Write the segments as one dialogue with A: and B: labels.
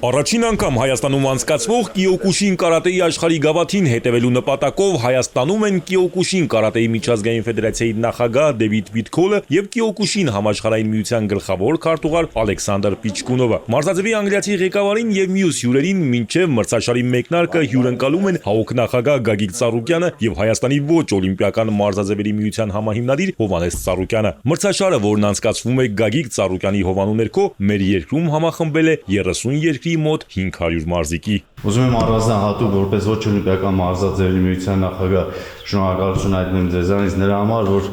A: Առաջին անգամ Հայաստանում անցկացվող Կիոկուշին կարատեի աշխարհի գավաթին հետևելու նպատակով Հայաստանում են Կիոկուշին կարատեի միջազգային ֆեդերացիայի նախագահ Դեվիդ Վիտքոլը եւ Կիոկուշին համաշխարհային միության գլխավոր քարտուղար Ալեքսանդր Պիչկունովը։ Մարզաձևի անգլիացի ղեկավարին եւ մյուս հյուրերին մինչեւ մրցաշարի մեկնարկը հյուրընկալում են ՀԱՕԿ նախագահ Գագիկ Ծառուկյանը եւ Հայաստանի ոչ օլիմպիական մարզաձևերի միության համահիմնադիր Հովհաննես Ծառուկյանը։ Մրցաշարը, որն անցկացվում է Գագիկ Ծառուկյանի հովանու ներքո, մեր երկրում համախմբել է 30 երկրի մոտ 500 մարզիկի։
B: Ուզում եմ առանձնահատուկ որպես ոչ օլիմպիական մարզաձևերի միության նախագահ շնորհակալություն հայտնել ձեզանից նրա համար, որ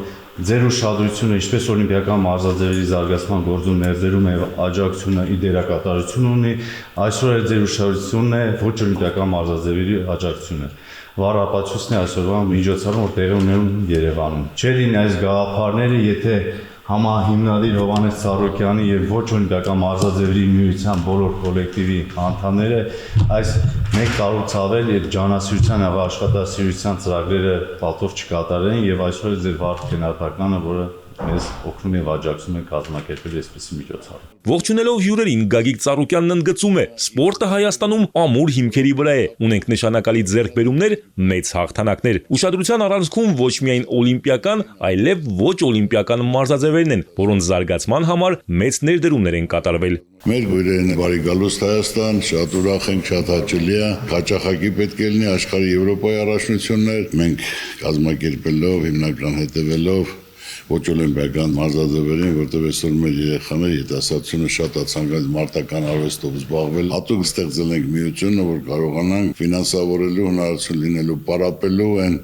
B: ձեր ուշադրությունը ինչպես օլիմպիական մարզաձևերի զարգացման գործում ներդրում է աջակցությունը ի դերակատարություն ունի, այսօր էլ ձեր ուշադրությունն է ոչ օլիմպիական մարզաձևերի աջակցությունը։ Վառ ապացույցն է այսօրվա միջոցառումը, որ տեղի ունենում Երևանում։ Չէ՞ լինի այս գաղափարները, եթե համահիմնադիր Հովհաննես Ծառուկյանի եւ ոչ օլիմպիական մարզաձևերի միության բոլոր կոլեկտիվի անդամները այս մեկ տարուց ավել եւ ջանասիրության եւ աշխատասիրության ծրագրերը պատով չկատարեն եւ այսօր ձեր վառ քննարկականը, որը մեզ օգնում է աջակցում է կազմակերպել այսպիսի միջոցառում։
A: Ողջունելով հյուրերին Գագիկ Ծառուկյանն ընդգծում է. սպորտը Հայաստանում ամուր հիմքերի վրա է, ունենք նշանակալի ձեռքբերումներ, մեծ հաղթանակներ։ Ուշադրության առանցքում ոչ միայն օլիմպիական, այլև ոչ օլիմպիական մարզաձևերն են, որոնց զարգացման համար մեծ ներդրումներ են կատարվել։
C: Մեր գույրերն բարի գալուստ Հայաստան, շատ ուրախ ենք, շատ հաճելի է, հաճախակի պետք է լինի աշխարհի Եվրոպայի առաջնություններ, մենք կազմակերպելով, հիմնական հետևելով ոչ օլիմպիական մարզաձևերին, որտեղ այսօր մեր երեխաները երիտասարդությունը շատ է ցանկանում մարտական արվեստով զբաղվել, հատուկ ստեղծել ենք միությունը, որ կարողանանք ֆինանսավորելու հնարավորություն լինելու պարապելու են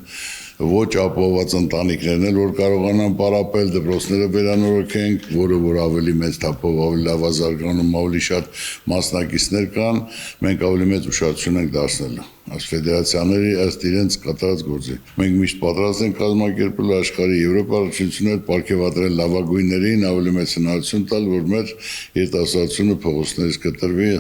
C: ոչ ապահովված ընտանիքներն էլ որ կարողանան պարապել, դպրոցները վերանորոգենք, որը որ ավելի մեծ թափով ավելի լավ զարգանում, ավելի շատ մասնակիցներ կան, մենք ավելի մեծ ուշադրություն ենք դարձնելու այս ֆեդերացիաների ըստ իրենց կատարած գործի։ Մենք միշտ պատրաստ ենք կազմակերպելու աշխարհի Եվրոպա առաջնությունները պարգևատրել լավագույններին, ավելի մեծ հնարավորություն տալ, որ մեր երիտասարդությունը փողոցներից կտրվի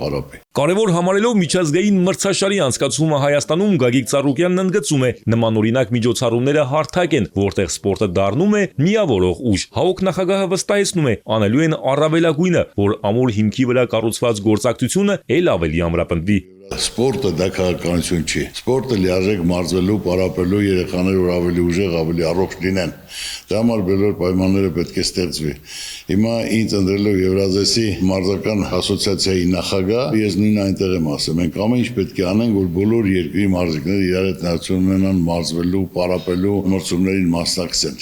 C: պարապի։
A: Կարևոր համարելով միջազգային մրցաշարի անցկացումը Հայաստանում Գագիկ Ծառուկյանն ընդգծում է. նմանօրինակ միջոցառումները հարթակ են, որտեղ սպորտը դառնում է միավորող ուժ։ ՀԱՕԿ նախագահը վստահեցնում է, անելու են առավելագույնը, որ ամուր հիմքի վրա կառուցված գործակցությունը ել ավելի ամրապնդվի։
C: Սպորտը դա քաղաքականություն չի։ Սպորտը լիարժեք մարզվելու, պարապելու երեխաները որ ավելի ուժեղ, ավելի առողջ լինեն։ Դրա համար բոլոր պայմանները պետք է ստեղծվի։ Հիմա ինձ ընտրելով Եվրազեսի մարզական ասոցիացիայի նախագահ, ես նույն այնտեղ եմ ասում, մենք ամեն ինչ պետք է անենք, որ բոլոր երկրի մարզիկները իրար հետ հնարավորություն ունենան մարզվելու, պարապելու, մրցումներին մասնակցեն։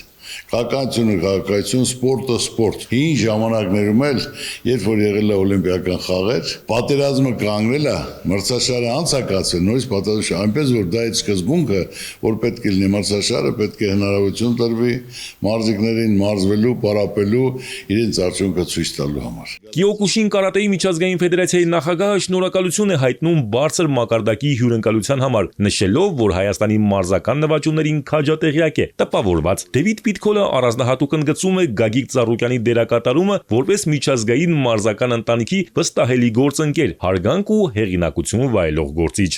C: Քաղաքականություն, սպորտը սպորտ։ Հին ժամանակներում էլ, երբ որ եղել է օլիմպիական խաղեր, պատերազմը կանգնել է, մրցաշարը անցակացվել, նորից պատասխան, այնպես որ դա այդ սկզբունքը, որ պետք է լինի մրցաշարը, պետք է հնարավորություն տրվի մարզիկներին մարզվելու, պարապելու, իրենց արդյունքը ցույց տալու համար։
A: Կիոկուշին կարատեի միջազգային ֆեդերացիայի նախագահը շնորհակալություն է հայտնում բարձր մակարդակի հյուրընկալության համար, նշելով, որ Հայաստանի մարզական նվաճումներին քաջատեղյակ է տպավորված։ Դեվիդ Վիտքոլը առանձնահատուկ ընդգծում է Գագիկ Ծառուկյանի դերակատարումը որպես միջազգային մարզական ընտանիքի վստահելի գործընկեր, հարգանք ու հեղինակություն վայելող գործիչ։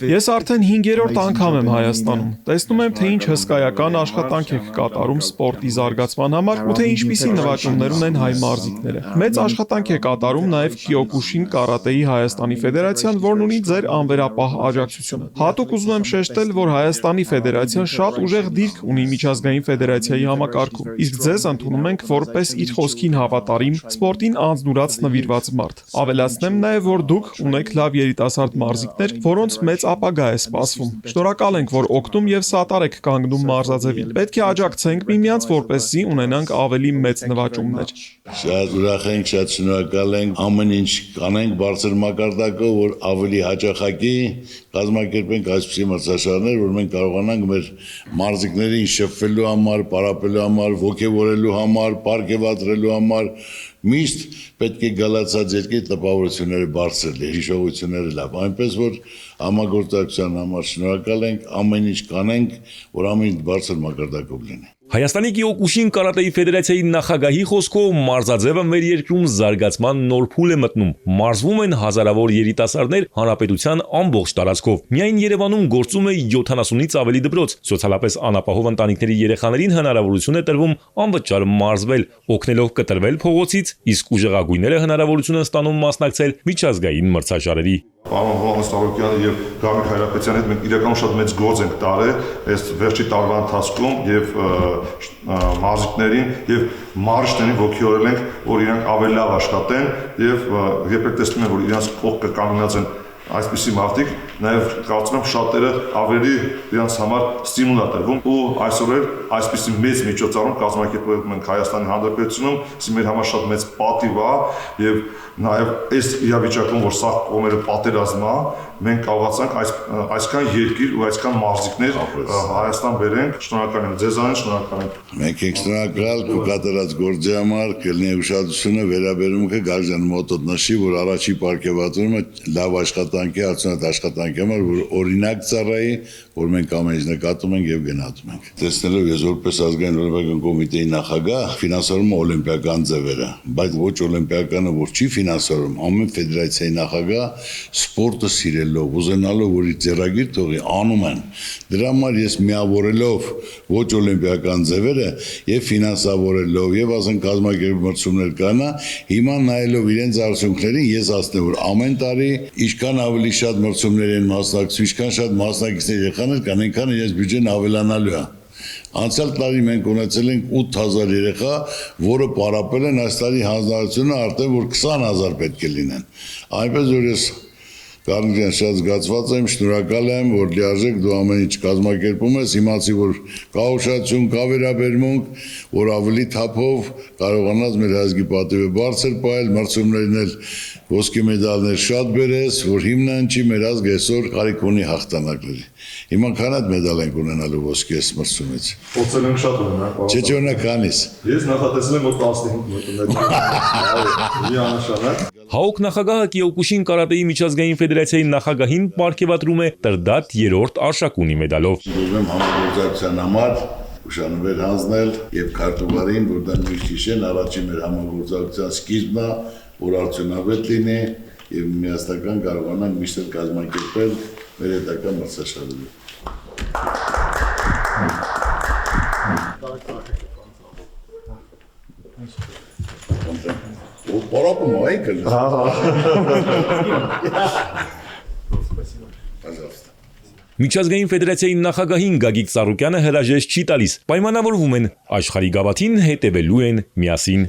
D: Ես արդեն 5-րդ անգամ եմ Հայաստանում։ Տեսնում եմ, թե ինչ հսկայական աշխատանք եք կատարում սպորտի զարգացման համար ու թե ինչպիսի նվաճումներ ունեն հայ մարզիկները։ Մեծ աշխատանք է կատարում նաև Կիոկուշին կարատեի Հայաստանի ֆեդերացիան, որն ունի ձեր անվերապահ աջակցությունը։ Հատուկ ուզում եմ շեշտել, որ Հայաստանի ֆեդերացիան շատ ուժեղ դիրք ունի միջազգային ֆեդերացիայի համակարգում, իսկ ձեզ ընդունում ենք որպես իր խոսքին հավատարիմ, սպորտին անձնուրաց նվիրված մարդ։ Ավելացնեմ նաև, որ դուք ունեք լավ երիտասարդ մարզիկներ, որոնց մեծ ապագա է սպասվում։ Շնորհակալ ենք, որ օգնում եւ սատար եք կանգնում մարզաձևին։ Պետք է աջակցենք միմյանց, որպեսզի ունենանք ավելի մեծ նվաճումներ։
C: Շատ ուրախ ենք, շատ շնորհակալ ենք, ամեն ինչ կանենք բարձր մակարդակով, որ ավելի հաճախակի կազմակերպենք այսպիսի մրցաշարներ, որ մենք կարողանանք մեր մարզիկներին շփվելու համար, պարապելու համար, ոգևորելու համար, պարգևատրելու համար միշտ պետք է գալացած երկրի տպավորությունները բարձր լինեն, հիշողությունները լավ, այնպես որ համագործակցության համար շնորհակալ ենք, ամեն ինչ կանենք, որ ամեն ինչ բարձր մակարդակով լինի։
A: Հայաստանի Կիոկուշին կարատեի ֆեդերացիայի նախագահի խոսքով մարզաձևը մեր երկրում զարգացման նոր փուլ է մտնում։ Մարզվում են հազարավոր երիտասարդներ հանրապետության ամբողջ տարածքով։ Միայն Երևանում գործում է 70-ից ավելի դպրոց։ Սոցիալապես անապահով ընտանիքների երեխաներին հնարավորություն է տրվում անվճար մարզվել, օգնելով կտրվել փողոցից, իսկ ուժեղագույնները հնարավորություն են ստանում մասնակցել միջազգային մրցաշարերի։
E: Պարոն Հովհաննես Տարոկյանի եւ Գարմիկ Հայրապետյանի հետ մենք իրականում շատ մեծ գործ ենք տարել այս վերջի տարվա ընթացքում եւ մարզիկներին եւ մարզիչներին ողջորել ենք, որ իրանք ավելի լավ աշխատեն եւ երբեք տեսնում են, որ իրանք կողքը կանգնած են այսպիսի մարդիկ, նաև կարծում եմ շատերը ավելի իրենց համար ստիմուլ է տրվում ու այսօր էլ այսպիսի մեծ միջոցառում կազմակերպում ենք Հայաստանի Հանրապետությունում, սա մեր համար շատ մեծ պատիվ է եւ նաև այս իրավիճակում, որ սա կողմերը պատերազմ է, մենք կարողացանք այսքան երկիր ու այսքան մարզիկներ Հայաստան բերենք, շնորհակալ եմ ձեզանից, շնորհակալ եմ։
C: Մենք ենք շնորհակալ քո կատարած գործի համար, կլինի ուշադրությունը վերաբերումը Գարժան մոտոտ նշի, որ առաջի պարգևատրումը լավ աշխատանքի, արդյունավետ աշխատանքի համար, որ օրինակ ծառայի, որ մենք ամեն ինչ նկատում ենք եւ գնահատում ենք։ Տեսնելով ես որպես ազգային օլիմպիական կոմիտեի նախագահ ֆինանսավորում օլիմպիական ձևերը, բայց ոչ օլիմպիականը, որ չի ֆինանսավորում, ամեն ֆեդերացիայի նախագահ սպորտը սիրելով, ուզենալով, որ իր ձեռագիր թողի, անում են։ Դրա համար ես միավորելով ոչ օլիմպիական ձևերը եւ ֆինանսավորելով եւ ասեն կազմակերպություններ կանա, հիմա նայելով իրենց արդյունքներին ես ասեմ, որ ամեն տարի ինչքան ավելի շատ մրցումներ են մասնակցում, ինչքան շատ մասնակիցներ երեխաներ կան, այնքան իրենց բյուջեն ավելանալու է։ Անցյալ տարի մենք ունեցել ենք 8000 երեխա, որը պարապել են այս տարի հանձնարարությունը արդեն որ 20000 պետք է լինեն։ Այնպես որ ես Կարնիկյան շատ զգացված եմ, շնորհակալ եմ, որ լիարժեք դու ամեն ինչ կազմակերպում ես, իմացի որ կա ուշադրություն, կա վերաբերմունք, որ ավելի թափով կարողանաս մեր ազգի պատիվը բարձր պահել, մրցումներն էլ ոսկի մեդալներ շատ բերես, որ հիմնանչի մեր ազգը այսօր կարիք ունի հաղթանակների։ Հիմա քան այդ մեդալ ենք ունենալու ոսկի այս մրցումից։
E: Փորձել ենք շատ ունենալ։
C: Չէ, օրինակ քանիս։
E: Ես նախատեսել եմ որ 15 մոտ միանշանակ։
A: ՀԱՕԿ նախագահը Կիոկուշին կարատեի միջազգային ֆեդերացիայի նախագահին պարգևատրում է Տրդատ 3-րդ արշակունի մեդալով։
C: Ուզում եմ համագործակցության համար ուշանվեր հանձնել եւ քարտուղարին, որ դա միշտ հիշեն, առաջին մեր համագործակցության սկիզբն է, որ արդյունավետ լինի եւ միասնական կարողանանք միշտ կազմակերպել մեր հետագա մրցաշարերը։ Ու պարապում այ կլ։ Пожалуйста.
A: Միջազգային ֆեդերացիայի նախագահին Գագիկ Ծառուկյանը հրաժեշտ չի տալիս։ Պայմանավորվում են աշխարհի գավաթին հետևելու են միասին։